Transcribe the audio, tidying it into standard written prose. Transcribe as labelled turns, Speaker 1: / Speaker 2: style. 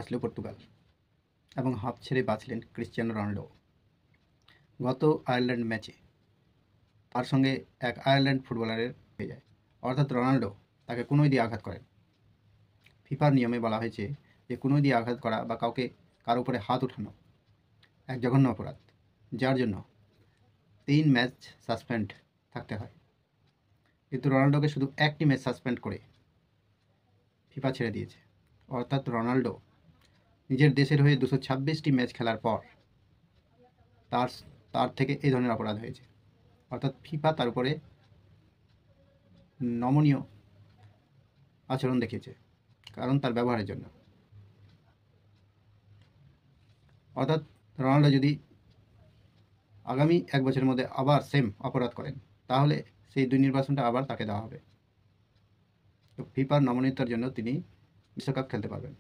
Speaker 1: ফাঁসল Portugal এবং হাঁপ ছেড়ে বাঁচলেন Cristiano Ronaldo. গত আয়ারল্যান্ড ম্যাচে তার সঙ্গে এক আয়ারল্যান্ড ফুটবলারের হয়ে যায়, অর্থাৎ রোনাল্ডো তাকে কোনোই দিয়ে আঘাত করেন। ফিফার নিয়মে বলা হয়েছে যে কোনোই দিয়ে আঘাত করা বা কারো উপরে হাত উঠানো এক জঘন্য অপরাধ, যার জন্য 3 ম্যাচ সাসপেন্ড থাকতে হয়। কিন্তু রোনাল্ডোকে শুধু একটি ম্যাচ সাসপেন্ড করে ফিফা ছেড়ে দিয়েছে, অর্থাৎ রোনাল্ডো নিজের দেশের হয়ে 226টি ম্যাচ খেলার পর তার থেকে এই ধরনের অপরাধ হয়েছে, অর্থাৎ ফিফা তার উপরে নমনীয় আচরণ দেখিয়েছে, কারণ তার ব্যবহারের জন্য। অর্থাৎ রোনাল্ডো যদি আগামী 1 বছরের মধ্যে আবার সেম অপরাধ করেন, তাহলে সেই 2 নির্বাচনটা আবার তাকে দেওয়া হবে। তো ফিফার নমনীয়তার জন্য তিনি বিশ্বকাপ খেলতে পারবেন।